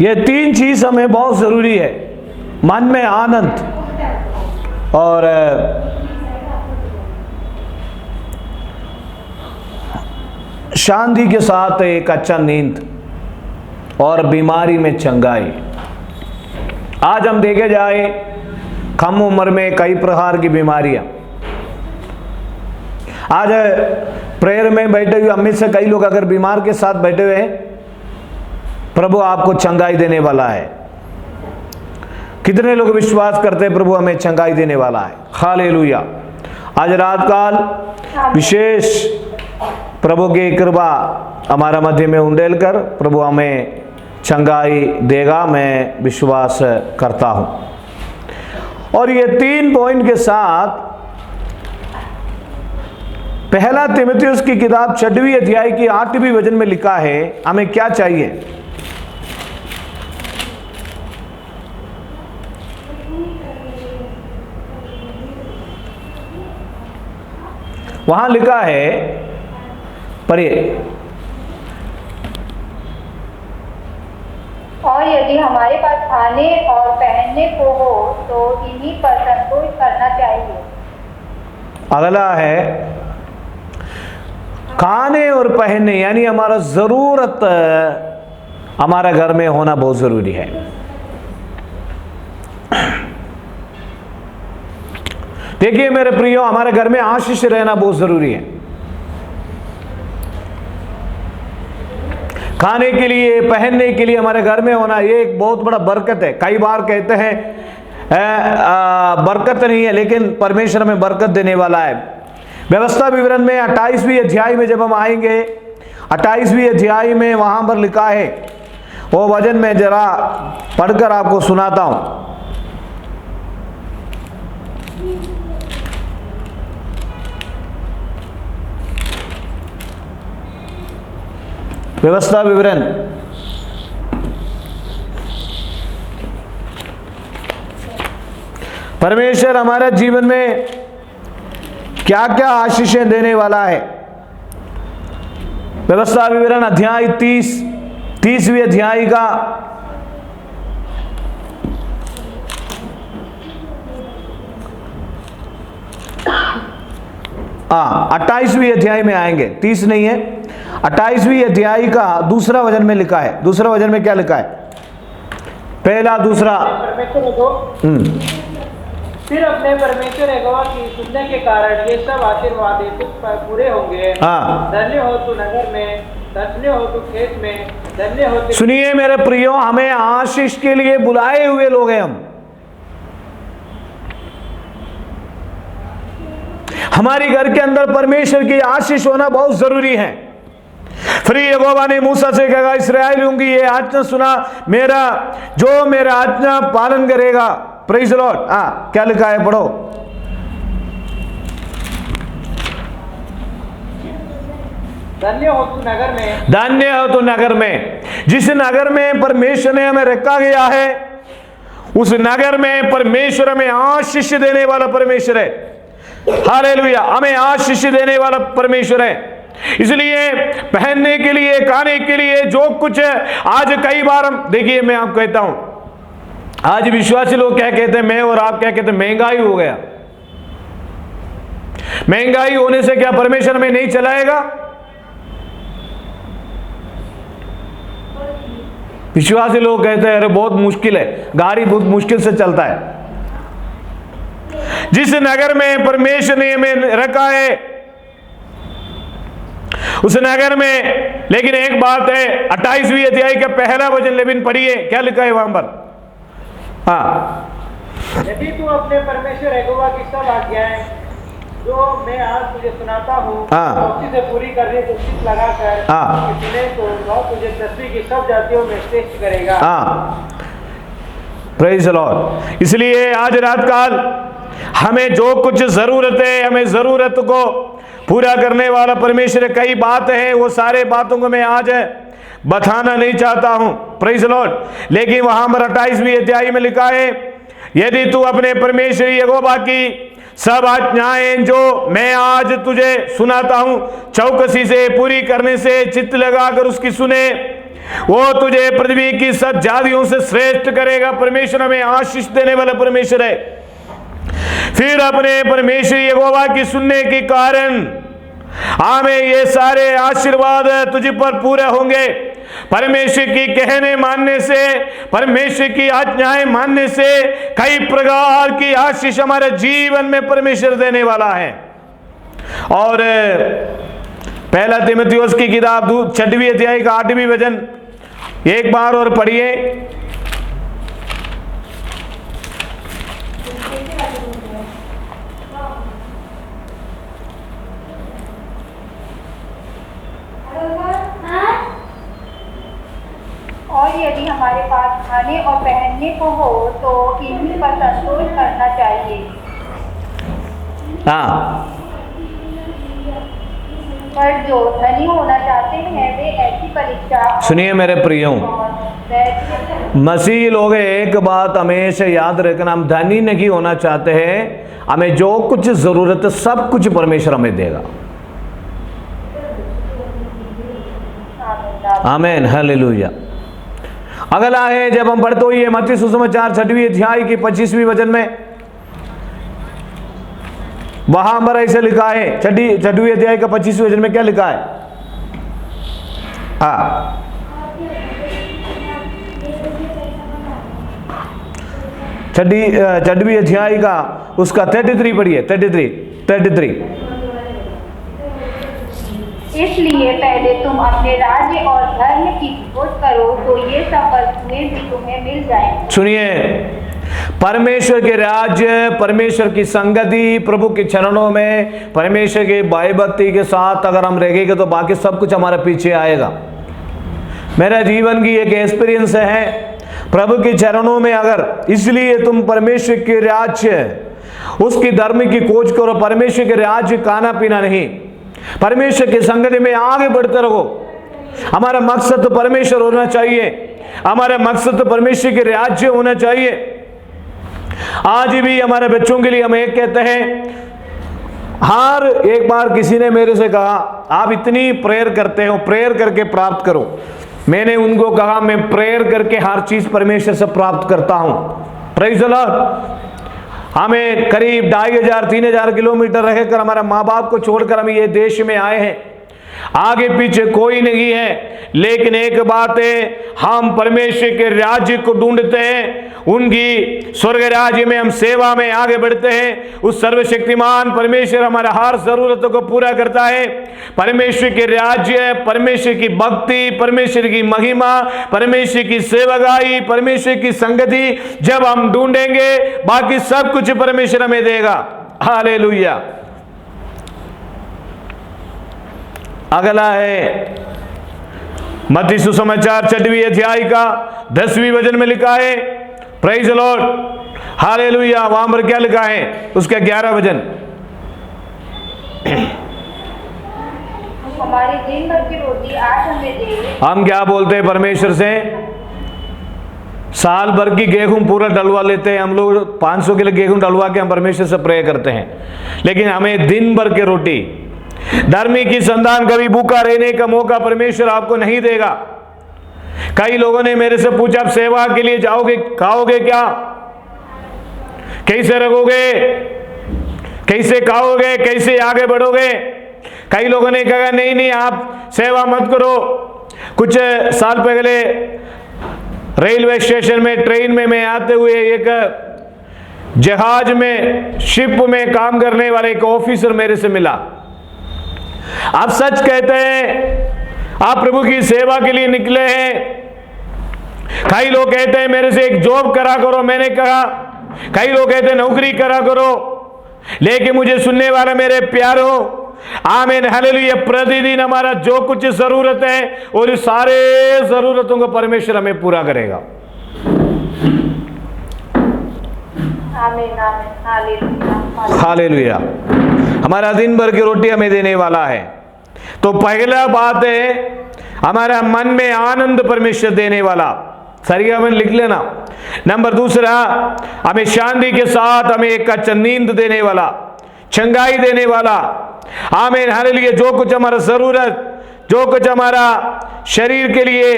ये तीन चीज हमें बहुत जरूरी है। मन में आनंद और शांति के साथ एक अच्छा नींद और बीमारी में चंगाई। आज हम देखे जाए कम उम्र में कई प्रकार की बीमारियां। आज प्रेयर में बैठे हुए हम में से कई लोग अगर बीमार के साथ बैठे हुए हैं, प्रभु आपको चंगाई देने वाला है। कितने लोग विश्वास करते हैं प्रभु हमें चंगाई देने वाला है? हालेलुया। आज रात काल विशेष प्रभु की कृपा हमारा मध्य में उंडेल कर प्रभु हमें चंगाई देगा, मैं विश्वास करता हूं। और ये 3 पॉइंट के साथ पहला तीमुथियुस की किताब 6वीं अध्याय की 8वीं वचन में लिखा है हमें क्या चाहिए। वहां लिखा है, पढ़िए। और यदि हमारे पास खाने और पहनने को हो तो इन्हीं पर संतोष करना चाहिए। अगला है खाने और पहनने, यानी हमारा जरूरत हमारा घर में होना बहुत जरूरी है। देखिए मेरे प्रियो, हमारे घर में आशीष रहना बहुत जरूरी है। खाने के लिए, पहनने के लिए हमारे घर में होना ये एक बहुत बड़ा बरकत है। कई बार कहते हैं बरकत नहीं है, लेकिन परमेश्वर में बरकत देने वाला है। व्यवस्था विवरण में 28वीं अध्याय में जब हम आएंगे, 28वीं अध्याय में वहां पर लिखा है, वो वचन में जरा पढ़कर आपको सुनाता हूं। व्यवस्था विवरण परमेश्वर हमारे जीवन में क्या क्या आशीषें देने वाला है। व्यवस्था विवरण अध्याय 30वीं अध्याय का 28वीं अध्याय में आएंगे। 30 नहीं है, 28वीं अध्याय का दूसरा वचन में लिखा है। दूसरा वचन में क्या लिखा है? पहला दूसरा। फिर अपने परमेश्वर यहोवा की सुनने के कारण ये सब आशीर्वाद तुझ पर पूरे होंगे। धन्य हो तू नगर में, धन्य हो तू खेत में, धन्य हो तू। सुनिए मेरे प्रियो, हमें आशीष के लिए बुलाए हुए लोग हैं हम। हमारी घर के अंदर परमेश्वर की आशीष होना बहुत जरूरी है। फिर यहोवा ने मूसा से कहा, इस्राएलियों की ये आज्ञा सुना, जो मेरा आज्ञा पालन करेगा। Praise the Lord. क्या लिखा है, पढ़ो। धन्य हो तू नगर में, धन्य हो तू नगर में। जिस नगर में परमेश्वर ने हमें रखा गया है, उस नगर में परमेश्वर हमें आशीष देने वाला परमेश्वर है। हालेलुया। हमें आशीष देने वाला परमेश्वर है। इसलिए पहनने के लिए, खाने के लिए जो कुछ आज कई बार हम देखिए, मैं आपको कहता हूं, आज विश्वासी लोग क्या कहते हैं, मैं और आप क्या कहते हैं, महंगाई हो गया। महंगाई होने से क्या परमेश्वर में नहीं चलाएगा? विश्वासी लोग कहते हैं अरे बहुत मुश्किल है, गाड़ी बहुत मुश्किल से चलता है। जिस नगर में परमेश्वर ने हमें रखा है, उस नगर में, लेकिन एक बात है, 28वीं अध्याय का पहला वचन लेकिन पढ़िए, क्या लिखा है वहां पर? यदि तू अपने परमेश्वर यहोवा की सब आज्ञाएं जो मैं आज तुझे सुनाता हूँ उसी से पूरी करने को चित्त लगाकर सुने तो वह तुझे पृथ्वी की सब जातियों में श्रेष्ठ करेगा। Praise the Lord. इसलिए आज रात काल हमें जो कुछ जरूरत है, हमें जरूरत को पूरा करने वाला परमेश्वर, कई बात है, वो सारे बातों को मैं आज बताना नहीं चाहता हूं। Praise the Lord. लेकिन वहां पर 28वीं अध्याय में लिखा है, यदि तू अपने परमेश्वर यहोवा की सब आज्ञाएं जो मैं आज तुझे सुनाता हूं चौकसी से पूरी करने से चित्त लगाकर उसकी सुने वो तुझे पृथ्वी की सब जातियों से श्रेष्ठ करेगा। परमेश्वर हमें आशीष देने वाला परमेश्वर है। फिर अपने परमेश्वर यहोवा की सुनने के कारण हमें ये सारे आशीर्वाद तुझ पर पूरे होंगे। परमेश्वर की कहने मानने से, परमेश्वर की आज्ञाएं मानने से कई प्रकार की आशीष हमारे जीवन में परमेश्वर देने वाला है। और पहला तीमुथियुस की किताब 6वीं अध्याय का 8वीं वचन एक बार और पढ़िए। और यदि हमारे पास खाने और पहनने को हो तो इन्हीं पर संतोष करना चाहिए। हाँ, पर जो धनी होना चाहते हैं वे ऐसी परीक्षा सुनिए मेरे प्रियों, मसीह लोग एक बात हमेशा याद रखना, हम धनी नहीं होना चाहते हैं। हमें जो कुछ जरूरत है सब कुछ परमेश्वर हमें देगा। आमीन, हालेलुया। अगला है, जब हम पढ़ते हुए मत्ती सुसमाचार 6वीं अध्याय की 25वीं वचन में, वहां पर ऐसे लिखा है, 6वीं अध्याय का 25वीं वचन में क्या लिखा है? हाँ, छठवीं अध्याय का उसका 33 पढ़िए। 33 इसलिए पहले तुम अपने राज्य और धर्म की खोज करो तो ये सब वस्तुएं भी तुम्हें मिल जाएंगी। सुनिए, परमेश्वर के राज्य, परमेश्वर की संगति, प्रभु के चरणों में, परमेश्वर के भयभक्ति के साथ अगर हम रहेंगे तो बाकी सब कुछ हमारे पीछे आएगा। मेरा जीवन की एक एक्सपीरियंस है, प्रभु के चरणों में अगर, इसलिए तुम परमेश्वर के राज्य, उसकी धर्म की खोज करो। परमेश्वर के राज्य खाना पीना नहीं, परमेश्वर की संगति में आगे बढ़ते रहो। हमारा मकसद तो परमेश्वर होना चाहिए, हमारा मकसद तो परमेश्वर के राज्य होना चाहिए। आज भी हमारे बच्चों के लिए हम एक कहते हैं, हर एक बार किसी ने मेरे से कहा आप इतनी प्रेयर करते हो, प्रेयर करके प्राप्त करो। मैंने उनको कहा मैं प्रेयर करके हर चीज परमेश्वर से प्राप्त करता हूं। Praise the Lord. हमें करीब 2500-3000 किलोमीटर रहकर हमारा माँ बाप को छोड़कर हम ये देश में आए हैं, आगे पीछे कोई नहीं है। लेकिन एक बात है, हम परमेश्वर के राज्य को ढूंढते हैं, उनकी स्वर्ग राज्य में हम सेवा में आगे बढ़ते हैं। उस सर्वशक्तिमान परमेश्वर हमारा हर जरूरतों को पूरा करता है। परमेश्वर के राज्य, परमेश्वर की भक्ति, परमेश्वर की महिमा, परमेश्वर की सेवकाई, परमेश्वर की संगति जब हम ढूंढेंगे बाकी सब कुछ परमेश्वर हमें देगा। हालेलुया। अगला है मत्ती सुसमाचार 6वीं अध्याय का 10वीं वचन में लिखा है, प्रेज़ द लॉर्ड, हालेलुया। वहां पर क्या लिखा है? उसका 11 वचन, हमारे दिन भर की रोटी आज हमें दे। हम क्या बोलते हैं परमेश्वर से? साल भर की गेहूं पूरा डलवा लेते हैं हम लोग, 500 किलो गेहूं डलवा के हम परमेश्वर से प्रे करते हैं। लेकिन हमें दिन भर की रोटी, धर्मी की संतान, कभी भूखा रहने का मौका परमेश्वर आपको नहीं देगा। कई लोगों ने मेरे से पूछा आप सेवा के लिए जाओगे, खाओगे क्या, कैसे रहोगे, कैसे खाओगे, कैसे आगे बढ़ोगे? कई लोगों ने कहा नहीं नहीं आप सेवा मत करो। कुछ साल पहले रेलवे स्टेशन में, ट्रेन में मैं आते हुए एक जहाज में, शिप में काम करने वाले एक ऑफिसर मेरे से मिला। आप सच कहते हैं आप प्रभु की सेवा के लिए निकले हैं? कई लोग कहते हैं मेरे से एक जॉब करा करो, मैंने कहा। कई लोग कहते हैं नौकरी करा करो। लेकिन मुझे सुनने वाला मेरे प्यारो, आमीन, हालेलुया, प्रतिदिन हमारा जो कुछ जरूरत है और इस सारे जरूरतों को परमेश्वर हमें पूरा करेगा। आमीन, आमीन, हालेलुया, हालेलुया। हमारा दिन भर की रोटी हमें देने वाला है। तो पहला बात है हमारा मन में आनंद परमेश्वर देने वाला, सरिया में लिख लेना। नंबर दूसरा, हमें शांति के साथ हमें एक अच्छा नींद देने वाला, चंगाई देने वाला, आमीन, हालेलुया। जो कुछ हमारा जरूरत, जो कुछ हमारा शरीर के लिए,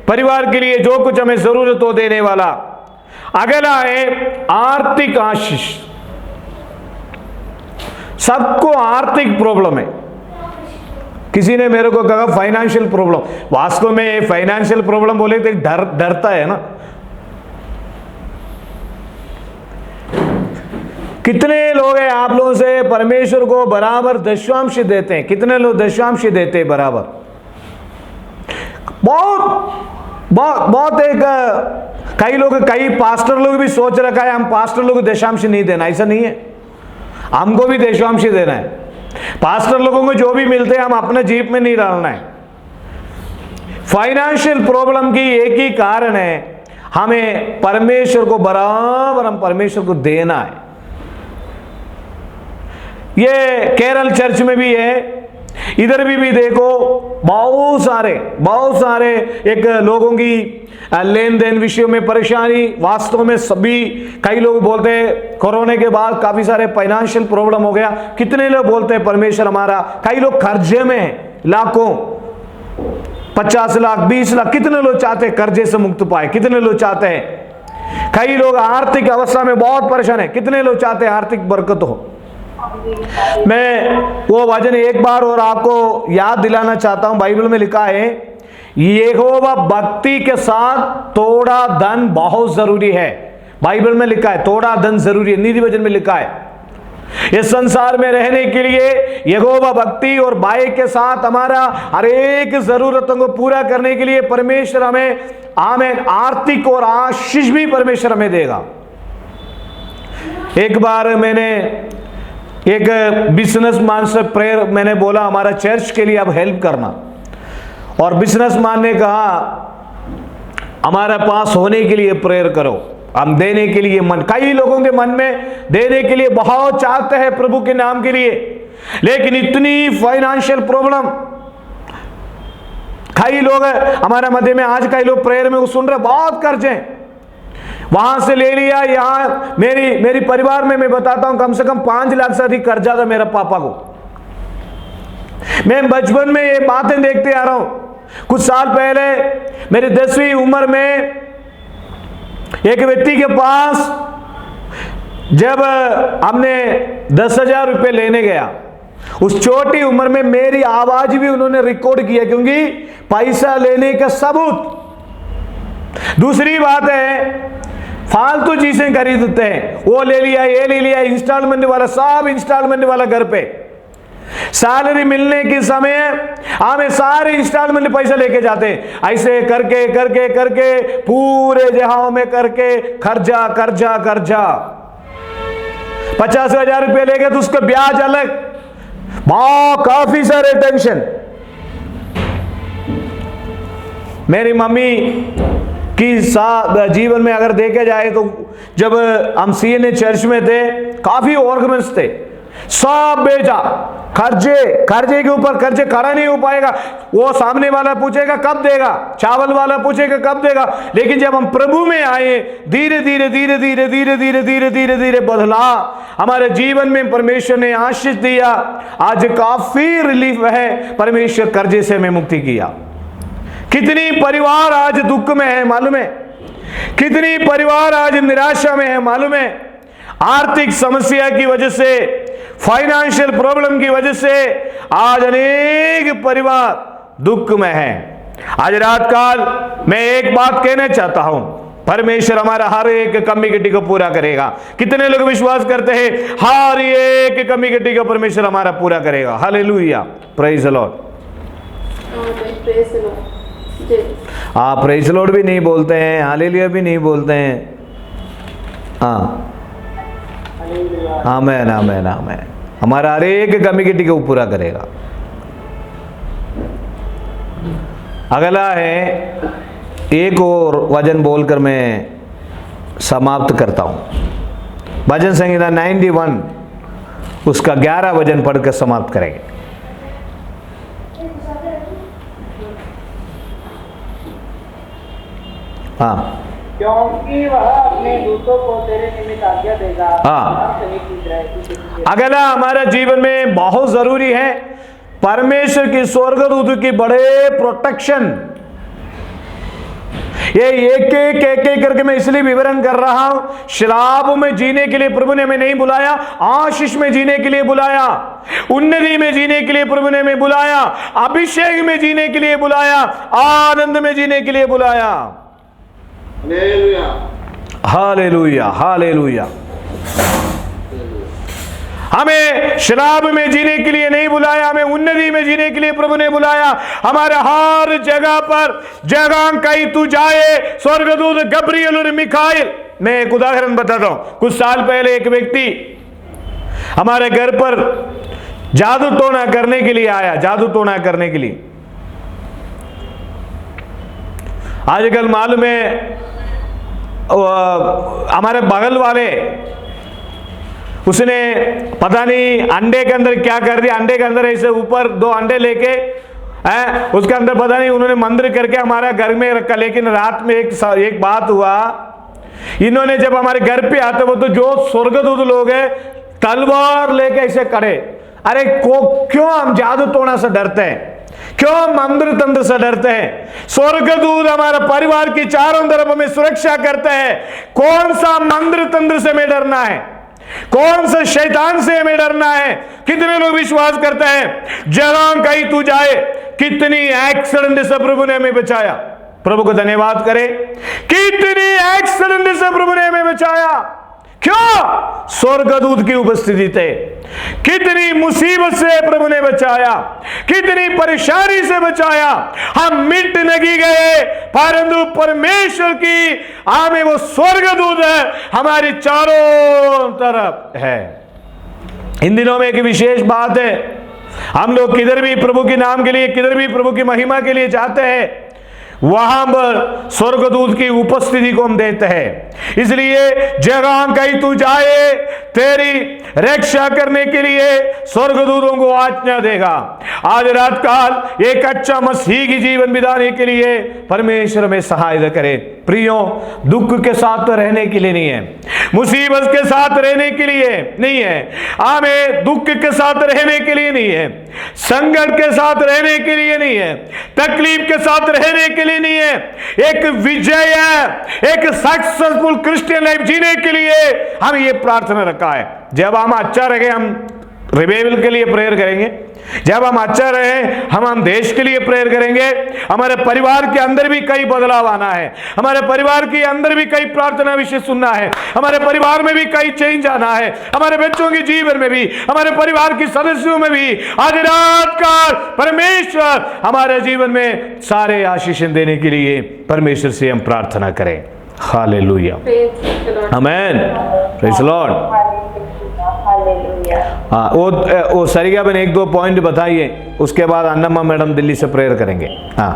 परिवार के लिए जो कुछ हमें जरूरत हो देने वाला। अगला है आर्थिक आशीष। सबको आर्थिक प्रॉब्लम है। किसी ने मेरे को कहा फाइनेंशियल प्रॉब्लम। वास्तव में फाइनेंशियल प्रॉब्लम बोले तो डरता है ना। कितने लोग हैं आप लोगों से परमेश्वर को बराबर दशवांश देते हैं? कितने लोग दशवांश देते हैं बराबर? बहुत एक कई लोग, कई पास्टर लोग भी सोच रखा है हम पास्टर लोग दशांश नहीं देना। ऐसा नहीं है, हमको भी दशांश देना है। पास्टर लोगों को जो भी मिलते हैं हम अपने जेब में नहीं डालना है। फाइनेंशियल प्रॉब्लम की एक ही कारण है, हमें परमेश्वर को बराबर, हम परमेश्वर को देना है। ये केरल चर्च में भी है, इधर भी देखो बहुत सारे एक लोगों की लेन देन विषयों में परेशानी। वास्तव में सभी, कई लोग बोलते हैं कोरोना के बाद काफी सारे फाइनेंशियल प्रॉब्लम हो गया। कितने लोग बोलते हैं परमेश्वर हमारा, कई लोग कर्जे में हैं, लाखों, 50 लाख, 20 लाख, कितने लोग चाहते हैं कर्जे से मुक्त पाए? कितने लोग चाहते हैं? कई लोग आर्थिक अवस्था में बहुत परेशान है, कितने लोग चाहते हैं आर्थिक बरकत हो? मैं वो वचन एक बार और आपको याद दिलाना चाहता हूं। बाइबल में लिखा है यहोवा भक्ति के साथ थोड़ा धन बहुत जरूरी है। बाइबल में लिखा है थोड़ा धन जरूरी है। नीति वचन में लिखा है इस संसार में रहने के लिए यहोवा भक्ति और भय के साथ हमारा हर एक जरूरतों को पूरा करने के लिए परमेश्वर हमें आमीन आर्थिक और आशीष भी परमेश्वर हमें देगा। एक बार मैंने एक बिजनेसमैन से प्रेयर मैंने बोला हमारा चर्च के लिए अब हेल्प करना, और बिजनेसमैन ने कहा हमारे पास होने के लिए प्रेयर करो, हम देने के लिए मन। कई लोगों के मन में देने के लिए बहुत चाहते हैं प्रभु के नाम के लिए, लेकिन इतनी फाइनेंशियल प्रॉब्लम। कई लोग हमारे मध्य में आज कई लोग प्रेयर में सुन रहे, बहुत कर्जे वहां से ले लिया, यहां मेरी परिवार में मैं बताता हूं कम से कम 5 लाख से अधिक कर्जा था मेरा पापा को। मैं बचपन में ये बातें देखते आ रहा हूं। कुछ साल पहले मेरी 10वीं उम्र में एक व्यक्ति के पास जब हमने 10,000 रुपये लेने गया, उस छोटी उम्र में मेरी आवाज भी उन्होंने रिकॉर्ड किया, क्योंकि पैसा लेने का सबूत। दूसरी बात है फालतू चीजें खरीदते हैं, वो ले लिया, ये ले लिया, इंस्टॉलमेंट वाला, सब इंस्टॉलमेंट वाला घर पे। सैलरी मिलने के समय हमें सारे इंस्टॉलमेंट पैसा लेके जाते हैं, ऐसे करके करके करके पूरे जहां में करके कर्जा कर्जा कर्जा। 50,000 रुपये लेके तो उसका ब्याज अलग, काफी सारे टेंशन। मेरी मम्मी कि जीवन में अगर देखे जाए तो जब हम सीएनए चर्च में थे काफी ऑर्गेनाइज थे, सब बेचा, कर्जे के ऊपर कर्जे, खड़ा नहीं हो पाएगा। वो सामने वाला पूछेगा कब देगा, चावल वाला पूछेगा कब देगा। लेकिन जब हम प्रभु में आए धीरे धीरे धीरे धीरे धीरे धीरे धीरे धीरे धीरे बदला हमारे जीवन में, परमेश्वर ने आशीष दिया। आज काफी रिलीफ है, परमेश्वर कर्जे से हमें मुक्ति किया। कितनी परिवार आज दुख में है मालूम है, कितनी परिवार आज निराशा में है मालूम है। आर्थिक समस्या की वजह से, फाइनेंशियल प्रॉब्लम की वजह से आज अनेक परिवार दुख में है। आज रात काल मैं एक बात कहना चाहता हूं, परमेश्वर हमारा हर एक कमी कटी को पूरा करेगा। कितने लोग विश्वास करते हैं हर एक कमी कटी को परमेश्वर हमारा पूरा करेगा? Hallelujah, praise the Lord. आप प्रेज लॉर्ड भी नहीं बोलते हैं, हालेलुया भी नहीं बोलते हैं। हाँ, आमेन आमेन आमेन। हमारा हर एक कमी कटी को पूरा करेगा। अगला है, एक और वचन बोलकर मैं समाप्त करता हूं। भजन संहिता 91 उसका 11 वचन पढ़कर समाप्त करेंगे। हाँ, क्योंकि वह अपने दूतों को तेरे निमित्त आज्ञा देगा। हाँ, अगला हमारा जीवन में बहुत जरूरी है, परमेश्वर की स्वर्गदूत की बड़े प्रोटेक्शन, ये एक करके मैं इसलिए विवरण कर रहा हूं। शराब में जीने के लिए प्रभु ने हमें नहीं बुलाया, आशीष में जीने के लिए बुलाया, उन्नति में जीने के लिए प्रभु ने हमें बुलाया, अभिषेक में जीने के लिए बुलाया, आनंद में जीने के लिए बुलाया। Hallelujah, hallelujah. हमें शराब में जीने के लिए नहीं बुलाया, हमें उन्नति में जीने के लिए प्रभु ने बुलाया। हमारे हर जगह पर जगह कहीं तू जाए, स्वर्गदूत गब्रियल और मिखाइल। मैं एक उदाहरण बताता हूं। कुछ साल पहले एक व्यक्ति हमारे घर पर जादू टोना करने के लिए आया, जादू टोना करने के लिए। आजकल मालूम है हमारे बगल वाले, उसने पता नहीं अंडे के अंदर क्या कर दिया, अंडे के अंदर ऐसे ऊपर 2 अंडे लेके उसके अंदर पता नहीं उन्होंने मंदिर करके हमारा घर में रखा। लेकिन रात में एक बात हुआ, इन्होंने जब हमारे घर पे आते वो तो जो स्वर्गदूत लोग हैं तलवार लेके ऐसे खड़े। अरे क्यों हम जादू टोना से डरते हैं? क्यों मंत्र तंत्र से डरते हैं? स्वर्गदूत हमारा परिवार की चारों तरफ हमें सुरक्षा करते हैं। कौन सा मंत्र तंत्र से हमें डरना है? कौन से शैतान से हमें डरना है? कितने लोग विश्वास करते हैं जहां कहीं तू जाए, कितनी एक्सीडेंट से प्रभु ने हमें बचाया। प्रभु को धन्यवाद करें, कितनी एक्सीडेंट से प्रभु ने हमें बचाया। क्यों? स्वर्गदूत की उपस्थिति थे। कितनी मुसीबत से प्रभु ने बचाया, कितनी परेशानी से बचाया। हम मिट नहीं गए, परंतु परमेश्वर की आमे वो स्वर्गदूत है हमारी चारों तरफ है। इन दिनों में एक विशेष बात है, हम लोग किधर भी प्रभु के नाम के लिए, किधर भी प्रभु की महिमा के लिए जाते हैं, वहां पर स्वर्गदूत की उपस्थिति को हम देते हैं। इसलिए जगह कहीं तू जाए, तेरी रक्षा करने के लिए स्वर्गदूतों को आज्ञा देगा। आज रात काल एक अच्छा मसीह की जीवन बिताने के लिए परमेश्वर में सहायता करे। प्रियो, दुख के साथ तो रहने के लिए नहीं है, मुसीबत के साथ रहने के लिए नहीं है, हमें दुख के साथ रहने के लिए नहीं है, संकट के साथ रहने के लिए नहीं है, तकलीफ के साथ रहने के लिए नहीं है। एक विजय है, एक सक्सेसफुल क्रिश्चियन लाइफ जीने के लिए हम ये प्रार्थना रखा है। जब हम अच्छा रहे, हम रिवाइवल के लिए प्रेयर करेंगे। जब हम अच्छा रहे, हम देश के लिए प्रेयर करेंगे। हमारे परिवार के अंदर भी कई बदलाव आना है, हमारे परिवार के अंदर भी कई प्रार्थना विषय सुनना है, हमारे परिवार में भी कई चेंज आना है, हमारे बच्चों के जीवन में भी, हमारे परिवार के सदस्यों में भी। आज रात का परमेश्वर हमारे जीवन में सारे आशीष देने के लिए परमेश्वर से हम प्रार्थना करें। Hallelujah, amen, praise the Lord. हाँ, वो सरिया बन 1-2 पॉइंट बताइए, उसके बाद अन्नम्मा मैडम दिल्ली से प्रेयर करेंगे। हाँ,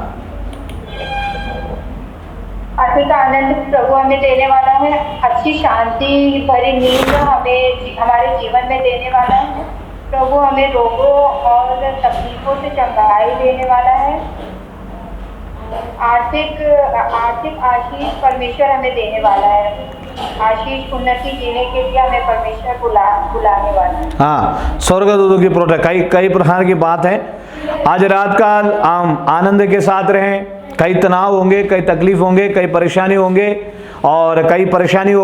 आत्मिक आनंद प्रभु हमें देने वाला है, अच्छी शांति भरी नींद हमें हमारे जीवन में देने वाला है। प्रभु हमें रोगों और तकलीफों से चंगाई देने वाला है। आर्थिक आशीष परमेश्वर हमें देने वाला है। आशीष उन्नति जीने के लिए हमें परमेश्वर बुलाने वाला है। हाँ, स्वर्गदूतों की प्रोटेक्ट, कई प्रकार की बात है। आज रात का हम आनंद के साथ रहें। कई तनाव होंगे, कई तकलीफ होंगे, कई परेशानी होंगे और कई परेशानी